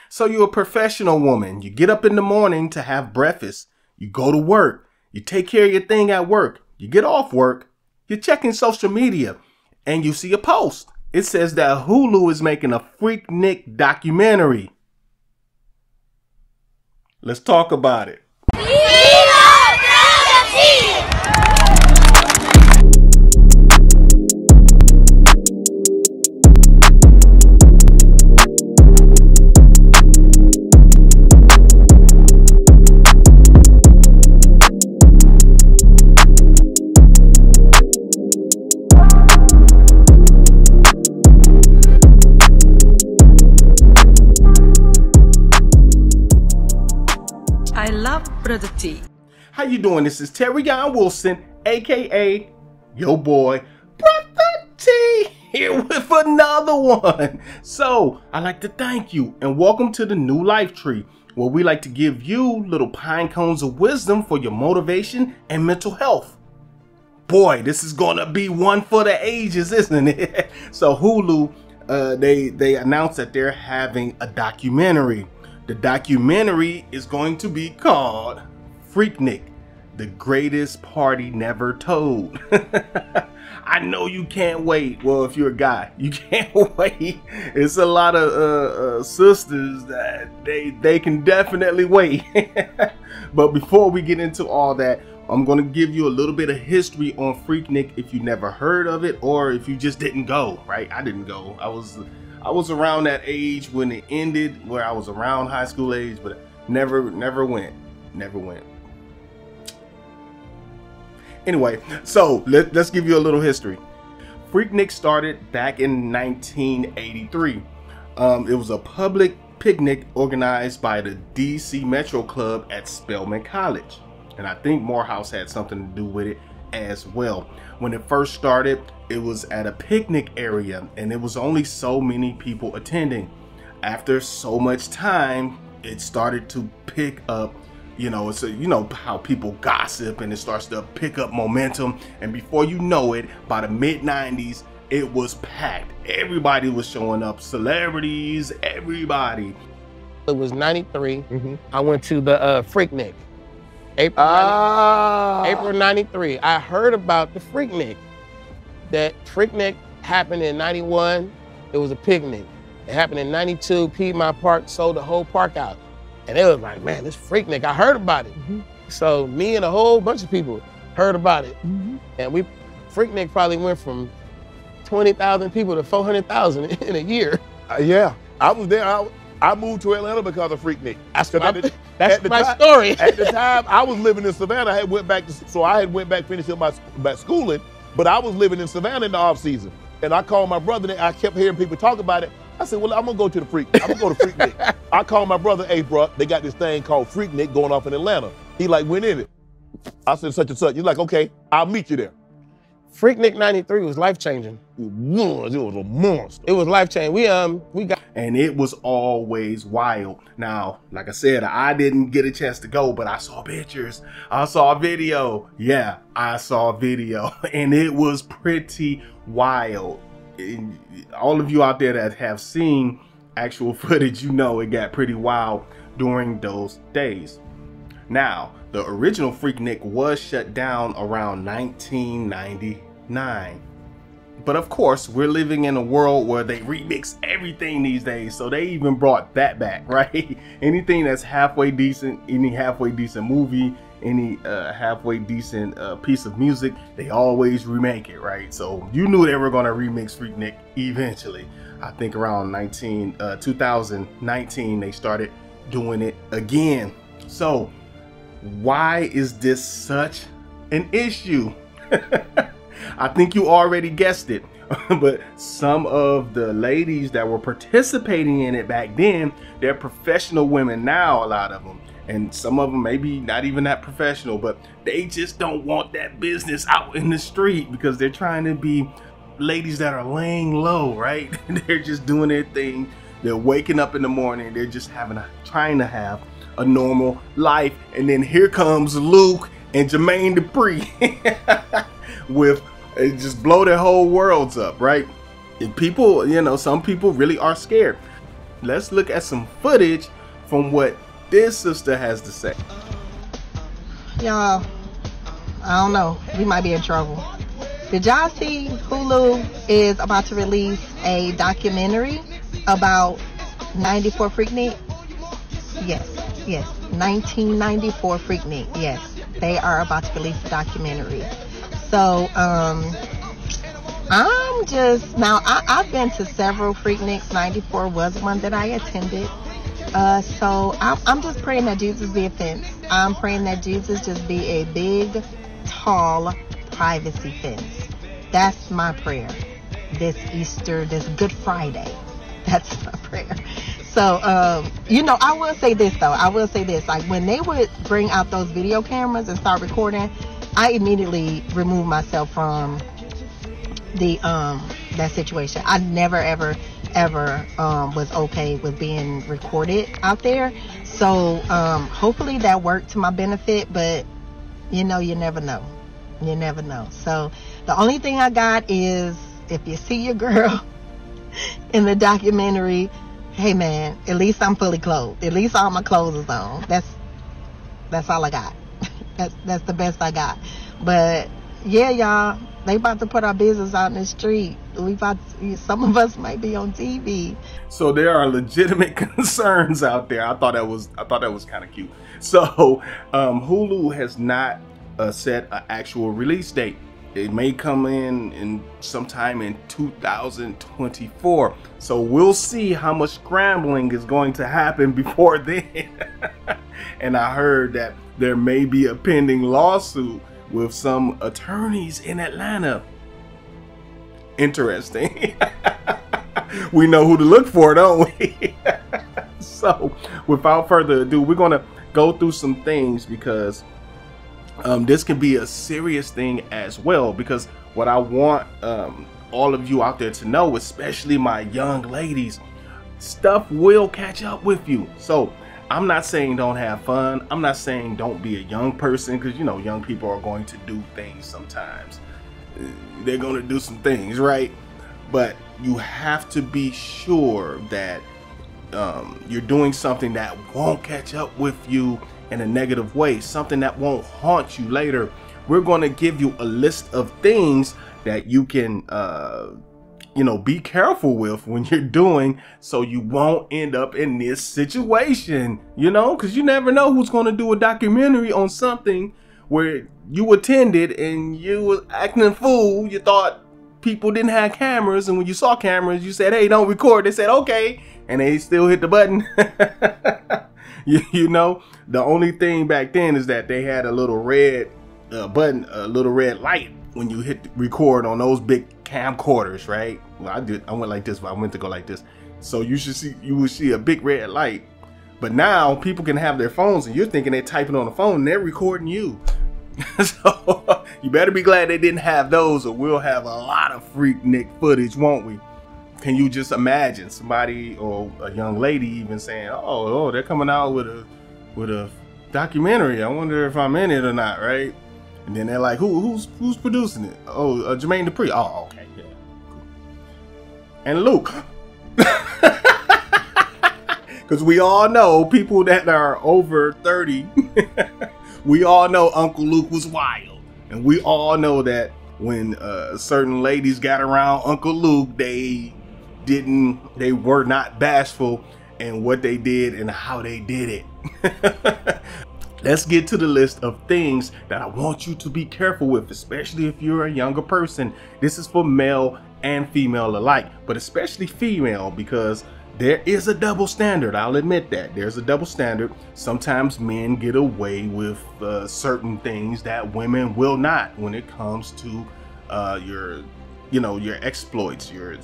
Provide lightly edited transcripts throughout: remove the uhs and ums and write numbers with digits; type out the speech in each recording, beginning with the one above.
So you're a professional woman. You get up in the morning to have breakfast. You go to work. You take care of your thing at work. You get off work. You're checking social media and you see a post. It says that Hulu is making a Freaknik documentary. Let's talk about it. I love Brotha T. How you doing? This is Terry Wilson, aka your boy Brotha T, here with another one. So I'd like to thank you and welcome to the New Life Tree, where we like to give you little pine cones of wisdom for your motivation and mental health. Boy, this is gonna be one for the ages, isn't it? So Hulu, they announced that they're having a documentary. The documentary is going to be called Freaknik, the greatest party never told. I know you can't wait. Well, if you're a guy, you can't wait. It's a lot of sisters that they can definitely wait. But before we get into all that, I'm going to give you a little bit of history on Freaknik if you never heard of it or if you just didn't go, right? I didn't go. I was around that age when it ended, where I was around high school age, but never went. Anyway, so let's give you a little history. Freaknik started back in 1983. It was a public picnic organized by the DC Metro Club at Spelman College. And I think Morehouse had something to do with it as well. When it first started, it was at a picnic area and it was only so many people attending. After so much time, it started to pick up, you know how people gossip and it starts to pick up momentum. And before you know it, by the mid-90s, it was packed. Everybody was showing up, celebrities, everybody. It was 93. I went to the Freaknik. April 93. I heard about the Freaknik. That Freaknik happened in 91. It was a picnic. It happened in 92. Piedmont Park sold the whole park out. And it was like, man, this Freaknik, I heard about it. So me and a whole bunch of people heard about it. And Freaknik probably went from 20,000 people to 400,000 in a year. Yeah, I was there. I moved to Atlanta because of Freaknik. That's my story. At the time, I was living in Savannah. I had went back, finished up my schooling, but I was living in Savannah in the off season. And I called my brother, and I kept hearing people talk about it. I said, well, I'm gonna go to the Freaknik. I'm gonna go to Freaknik. I called my brother, hey, bro, they got this thing called Freaknik going off in Atlanta. He like, when is it? I said, such and such. He's like, okay, I'll meet you there. Freaknik 93 was life-changing. It was a monster. It was life-changing. We got... And it was always wild. Now, like I said, I didn't get a chance to go, but I saw pictures. I saw a video. Yeah, I saw a video. And it was pretty wild. And all of you out there that have seen actual footage, you know it got pretty wild during those days. Now, the original Freaknik was shut down around 1999. But of course, we're living in a world where they remix everything these days, so they even brought that back, right? Anything that's halfway decent, any halfway decent movie, any halfway decent piece of music, they always remake it, right? So you knew they were gonna remix Freaknik eventually. I think around 2019, they started doing it again. So why is this such an issue? I think you already guessed it, but some of the ladies that were participating in it back then, they're professional women now, a lot of them. And some of them maybe not even that professional, but they just don't want that business out in the street because they're trying to be ladies that are laying low, right? They're just doing their thing. They're waking up in the morning. They're just trying to have a normal life. And then here comes Luke and Jermaine Dupri with just blow their whole worlds up, right? And people, you know, some people really are scared. let's look at some footage from what this sister has to say. Y'all, I don't know. We might be in trouble. Did y'all see Hulu is about to release a documentary about 94 Freaknik? Yes. 1994 Freaknik. Yes. They are about to release a documentary. So, I'm just, now I've been to several Freakniks. 94 was one that I attended. So I'm just praying that Jesus be a fence. I'm praying that Jesus just be a big, tall privacy fence. That's my prayer. This Easter, this Good Friday. That's my prayer. So, you know, I will say this though. I will say this. Like when they would bring out those video cameras and start recording, I immediately removed myself from the that situation. I never ever was okay with being recorded out there. So hopefully that worked to my benefit, but you know, you never know. You never know. So the only thing I got is, if you see your girl in the documentary, hey man, at least I'm fully clothed. At least all my clothes is on. That's all I got. That's the best I got. But yeah, y'all, they about to put our business out in the street. Some of us might be on TV. So there are legitimate concerns out there. I thought that was kind of cute. So Hulu has not set an actual release date. It may come in sometime in 2024. So we'll see how much scrambling is going to happen before then. And I heard that there may be a pending lawsuit with some attorneys in Atlanta. Interesting. We know who to look for, don't we? So without further ado, we're gonna go through some things, because this can be a serious thing as well. Because what I want all of you out there to know, especially my young ladies, stuff will catch up with you. So I'm not saying don't have fun. I'm not saying don't be a young person, because you know, young people are going to do things sometimes. They're going to do some things, right? But you have to be sure that you're doing something that won't catch up with you in a negative way, something that won't haunt you later. We're going to give you a list of things that you can you know, be careful with when you're doing, so you won't end up in this situation, you know, because you never know who's going to do a documentary on something where you attended and you was acting a fool. You thought people didn't have cameras, and when you saw cameras, you said, hey, don't record. They said, okay, and they still hit the button. You know, the only thing back then is that they had a little red button, a little red light when you hit record on those big camcorders, right? Well, I went like this, but I went to go like this. So you would see a big red light. But now people can have their phones, and you're thinking they're typing on the phone and they're recording you. So you better be glad they didn't have those, or we'll have a lot of Freaknik footage, won't we? Can you just imagine somebody, or a young lady even saying, oh, they're coming out with a documentary. I wonder if I'm in it or not, right? And then they're like, who's producing it? Oh, Jermaine Dupri. Oh, okay, yeah, cool. And Luke. Because we all know people that are over 30. We all know Uncle Luke was wild. And we all know that when certain ladies got around Uncle Luke, they were not bashful in what they did and how they did it. Let's get to the list of things that I want you to be careful with, especially if you're a younger person. This is for male and female alike, but especially female, because there is a double standard. I'll admit that there's a double standard. Sometimes men get away with certain things that women will not when it comes to your exploits, your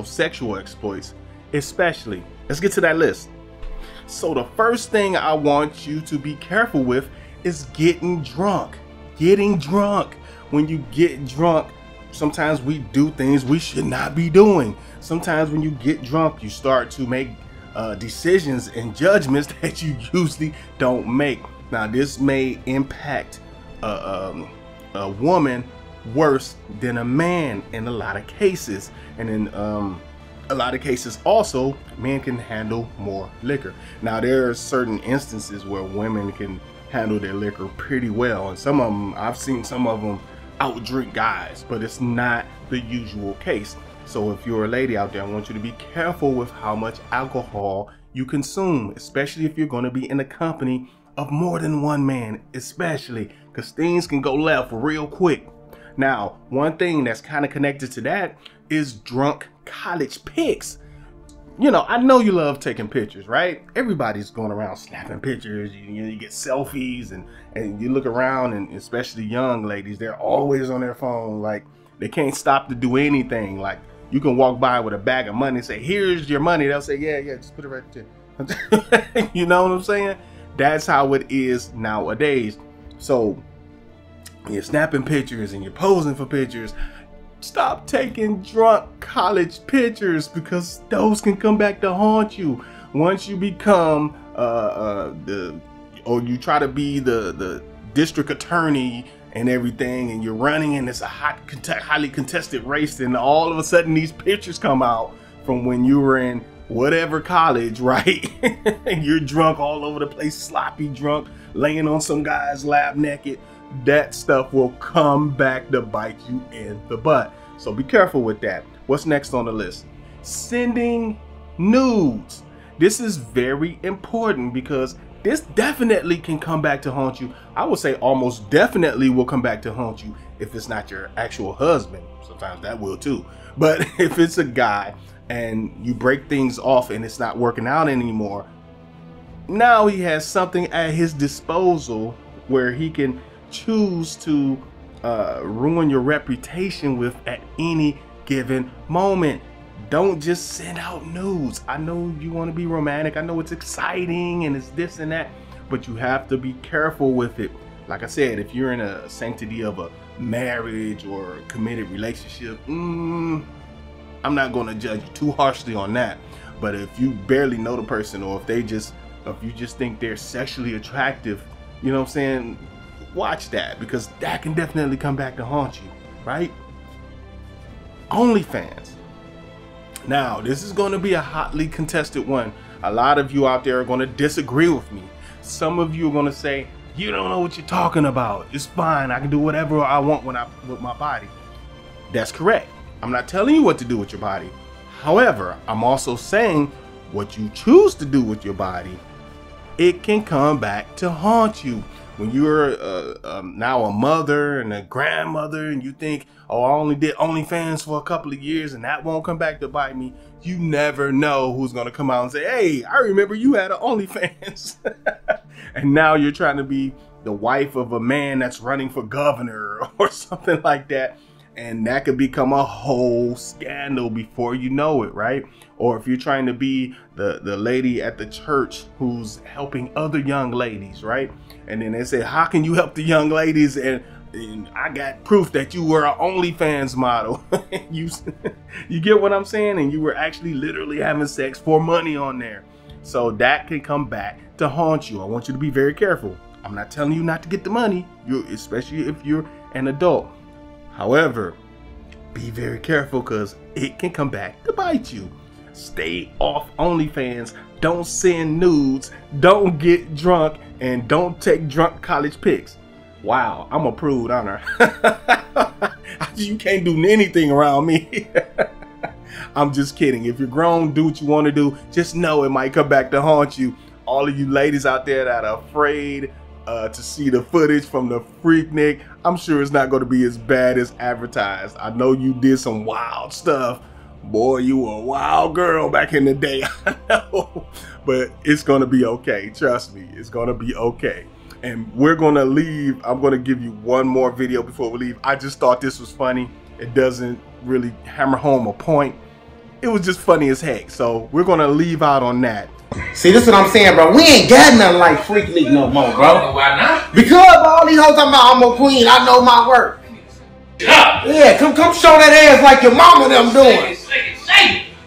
sexual exploits, especially. Let's get to that list. So the first thing I want you to be careful with is getting drunk. Getting drunk. When you get drunk, sometimes we do things we should not be doing. Sometimes when you get drunk, you start to make decisions and judgments that you usually don't make. Now, this may impact a woman worse than a man in a lot of cases. And then a lot of cases also, men can handle more liquor. Now, there are certain instances where women can handle their liquor pretty well, and some of them, I've seen some of them outdrink guys, but it's not the usual case. So if you're a lady out there, I want you to be careful with how much alcohol you consume, especially if you're going to be in the company of more than one man, especially because things can go left real quick. Now, one thing that's kind of connected to that is drunk college pics. You know, I know you love taking pictures, right? Everybody's going around snapping pictures. You get selfies, and you look around, and especially young ladies, they're always on their phone. Like, they can't stop to do anything. Like, you can walk by with a bag of money and say, here's your money. They'll say, yeah, just put it right there. You know what I'm saying? That's how it is nowadays. So you're snapping pictures and you're posing for pictures. Stop taking drunk college pictures, because those can come back to haunt you once you become or you try to be the district attorney and everything, and you're running, and it's a highly contested race, and all of a sudden these pictures come out from when you were in whatever college, right? And you're drunk all over the place, sloppy drunk, laying on some guy's lap naked. That stuff will come back to bite you in the butt. So be careful with that. What's next on the list? Sending nudes. This is very important, because this definitely can come back to haunt you. I would say almost definitely will come back to haunt you if it's not your actual husband. Sometimes that will too. But if it's a guy and you break things off and it's not working out anymore, now he has something at his disposal where he can choose to ruin your reputation with at any given moment. Don't just send out nudes. I know you want to be romantic. I know it's exciting and it's this and that, but you have to be careful with it. Like I said, if you're in a sanctity of a marriage or a committed relationship, I'm not going to judge you too harshly on that. But if you barely know the person, or if you just think they're sexually attractive, you know what I'm saying? Watch that, because that can definitely come back to haunt you, right? OnlyFans. Now, this is going to be a hotly contested one. A lot of you out there are going to disagree with me. Some of you are going to say, you don't know what you're talking about. It's fine. I can do whatever I want with my body. That's correct. I'm not telling you what to do with your body. However, I'm also saying what you choose to do with your body, it can come back to haunt you. When you're now a mother and a grandmother, and you think, oh, I only did OnlyFans for a couple of years and that won't come back to bite me, you never know who's going to come out and say, hey, I remember you had an OnlyFans. And now you're trying to be the wife of a man that's running for governor or something like that. And that could become a whole scandal before you know it, right? Or if you're trying to be the lady at the church who's helping other young ladies, right? And then they say, how can you help the young ladies? And I got proof that you were an OnlyFans model. You get what I'm saying? And you were actually literally having sex for money on there. So that can come back to haunt you. I want you to be very careful. I'm not telling you not to get the money, especially if you're an adult. However, be very careful, because it can come back to bite you. Stay off OnlyFans. Don't send nudes. Don't get drunk. And don't take drunk college pics. Wow, I'm a prude, aren't I? You can't do anything around me. I'm just kidding. If you're grown, do what you want to do. Just know it might come back to haunt you. All of you ladies out there that are afraid to see the footage from the Freaknik, I'm sure it's not going to be as bad as advertised. I know you did some wild stuff. Boy, you were a wild girl back in the day. I know. But it's going to be okay. Trust me. It's going to be okay. And we're going to leave. I'm going to give you one more video before we leave. I just thought this was funny. It doesn't really hammer home a point. It was just funny as heck. So we're going to leave out on that. See, this is what I'm saying, bro. We ain't got nothing like Freaknik no more, bro. Why not? Because all these hoes talking about I'm a queen, I know my work. Yeah, come show that ass like your mama them doing.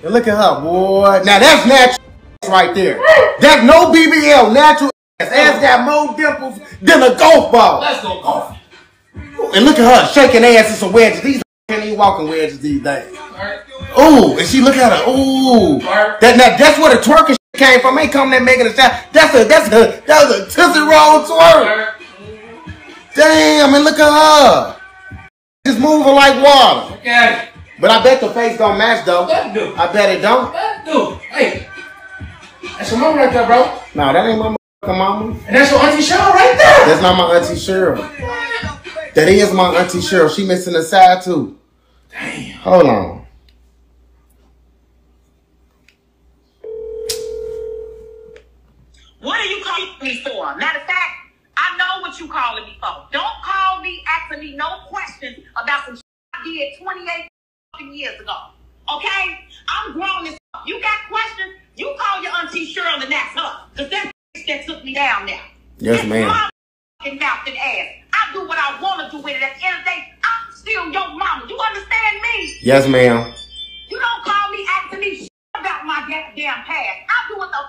And look at her, boy. Now that's natural right there. That's no BBL, natural ass. Ass got more dimples than a golf ball. Let's go golf. And look at her shaking ass in some wedges. These can't even walking wedges these days. Ooh, and she look at her. Ooh, that's where the twerking came from. Ain't come there making a sound. That was a Tootsie Roll twerk. Damn, and look at her. Just moving like water. Okay. But I bet the face don't match though. That do. I bet it don't. That do. Hey, that's your mama right there, bro. No, that ain't my mama. And that's your Auntie Cheryl right there. That's not my Auntie Cheryl. That is my Auntie Cheryl. She missing a side too. Damn. Hold on. What are you calling me for? Matter of fact, I know what you calling me for. Don't call me asking me no questions about some shit I did 28 years ago. Okay? I'm grown as fuck. You got questions? You call your Auntie Cheryl and ask her. Because that that took me down now. Yes, ma'am. My fucking mouth and ass. I do what I want to do with it. At the end of the day, I'm still your mama. You understand me? Yes, ma'am. You don't call me asking me shit about my damn past. I do what the